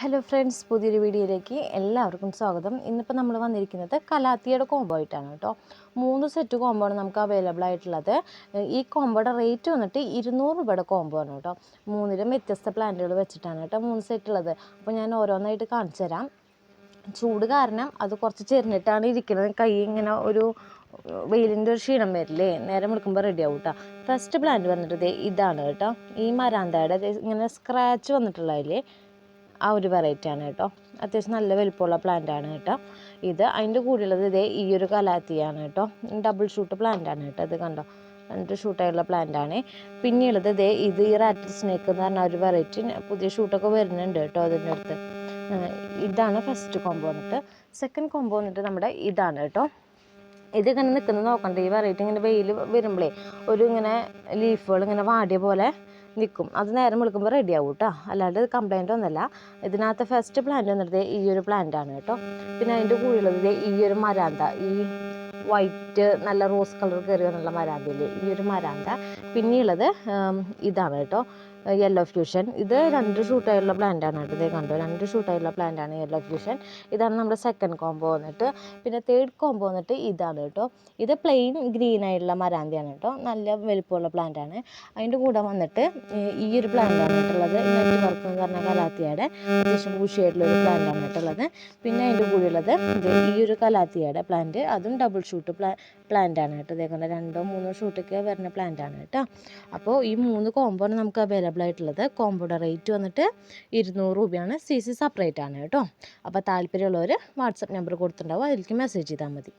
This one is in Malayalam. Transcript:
ഹലോ ഫ്രണ്ട്സ്, പുതിയൊരു വീഡിയോയിലേക്ക് എല്ലാവർക്കും സ്വാഗതം. ഇന്നിപ്പോൾ നമ്മൾ വന്നിരിക്കുന്നത് കലാത്തിയുടെ കോംബോ ആയിട്ടാണ് കേട്ടോ. 3 സെറ്റ് കോംബോ ആണ് നമുക്ക് അവൈലബിൾ ആയിട്ടുള്ളത്. ഈ കോംബോയുടെ റേറ്റ് വന്നിട്ട് 200 രൂപയുടെ കോംബോ ആണ് കേട്ടോ. 3ലും വ്യത്യസ്ത പ്ലാന്റുകൾ വെച്ചിട്ടാണ് കേട്ടോ 3 സെറ്റ് ഉള്ളത്. അപ്പോൾ ഞാൻ ഓരോന്നായിട്ട് കാണിച്ചു തരാം. ചൂട് കാരണം അത് കുറച്ച് ചെരിഞ്ഞിട്ടാണ് ഇരിക്കുന്നത്. കൈ ഇങ്ങനെ ഒരു വെയിലിൻ്റെ ഒരു ക്ഷീണം വരില്ലേ, നേരം എടുക്കുമ്പോൾ റെഡി ആവും കേട്ടോ. ഫസ്റ്റ് പ്ലാന്റ് വന്നിട്ട് ഇതാണ് കേട്ടോ. ഈ മരാന്തയുടെ ഇങ്ങനെ സ്ക്രാച്ച് വന്നിട്ടുള്ളതില്ലേ, ആ ഒരു വെറൈറ്റി ആണ് കേട്ടോ. അത്യാവശ്യം നല്ല വലിപ്പമുള്ള പ്ലാന്റ് ആണ് കേട്ടോ. അതിൻ്റെ കൂടെയുള്ളത് ഈ ഒരു കലാത്തിയാണ് കേട്ടോ. ഡബിൾ ഷൂട്ട് പ്ലാന്റ് ആണ് കേട്ടോ. ഇത് കണ്ടോ, 2 ഷൂട്ടായുള്ള പ്ലാന്റ് ആണ്. പിന്നെയുള്ളത് ഇത് ഈ റാറ്റിൽ സ്നേക്ക് എന്ന് പറഞ്ഞ ഒരു വെറൈറ്റി പുതിയ ഷൂട്ടൊക്കെ വരുന്നുണ്ട് കേട്ടോ അതിൻ്റെ അടുത്ത്. ഇതാണ് ഫസ്റ്റ് കോംബോ വന്നിട്ട്. സെക്കൻഡ് കോംബോ വന്നിട്ട് നമ്മുടെ ഇതാണ് കേട്ടോ. ഇതിങ്ങനെ നിൽക്കുന്നത് നോക്കണ്ട. ഈ വെറൈറ്റി ഇങ്ങനെ വെയിൽ വരുമ്പോഴേ ഒരു ഇങ്ങനെ ലീഫുകൾ ഇങ്ങനെ വാടിയ പോലെ നിൽക്കും. അത് നേരം വിളിക്കുമ്പോൾ റെഡി ആവും കേട്ടോ. അല്ലാണ്ട് കംപ്ലൈൻ്റ് ഒന്നുമല്ല. ഇതിനകത്ത് ഫസ്റ്റ് പ്ലാന്റ് വന്നിട്ട് ഈ ഒരു പ്ലാന്റ് ആണ് കേട്ടോ. പിന്നെ അതിൻ്റെ കൂടെയുള്ളത് ഈ ഒരു മരാന്ത, ഈ വൈറ്റ് നല്ല റോസ് കളർ കയറി വന്നുള്ള മരാന്തയില്ലേ, ഈ ഒരു മരാന്ത. പിന്നെയുള്ളത് ഇതാണ് കേട്ടോ, യെല്ലോ ഫ്യൂഷൻ. ഇത് 2 ഷൂട്ടായുള്ള പ്ലാന്റ് ആണ് കേട്ടോ. ഇതേ കണ്ടോ, 2 ഷൂട്ടായുള്ള പ്ലാന്റ് ആണ് യെല്ലോ ഫ്യൂഷൻ. ഇതാണ് നമ്മുടെ സെക്കൻഡ് കോംബോ വന്നിട്ട്. പിന്നെ തേർഡ് കോംബോ വന്നിട്ട് ഇതാണ് കേട്ടോ. ഇത് പ്ലെയിൻ ഗ്രീൻ ആയിട്ടുള്ള മരാന്തയാണ് കേട്ടോ. നല്ല വലിപ്പമുള്ള പ്ലാന്റ് ആണ്. അതിൻ്റെ കൂടെ വന്നിട്ട് ഈ ഒരു പ്ലാന്റ് ആണ് കേട്ടുള്ളത്. നെറ്റ് വർക്ക് എന്ന് പറഞ്ഞ കലാത്തിയുടെ അത്യാവശ്യം ബുഷിയായിട്ടുള്ളൊരു പ്ലാന്റ് ആണ് കേട്ടുള്ളത്. പിന്നെ അതിൻ്റെ കൂടെയുള്ളത് ഈ ഒരു കലാത്തിയുടെ പ്ലാന്റ്, അതും ഡബിൾ ഷൂട്ട് പ്ലാന്റ് ആണ് കേട്ടോ. ഇതേ കണ്ടോ, 2 3 ഷൂട്ടൊക്കെ വരുന്ന പ്ലാന്റ് ആണ് കേട്ടോ. അപ്പോൾ ഈ 3 കോംബോ ആണ് നമുക്ക് അവൈലബിൾ ആയിട്ടുള്ളത്. കോംബോയുടെ റേറ്റ് വന്നിട്ട് 200 രൂപയാണ്. CC സെപ്പറേറ്റ് ആണ് കേട്ടോ. അപ്പോൾ താല്പര്യമുള്ളവർ വാട്സപ്പ് നമ്പർ കൊടുത്തിട്ടുണ്ടാവും, അതിലേക്ക് മെസ്സേജ് ചെയ്താൽ മതി.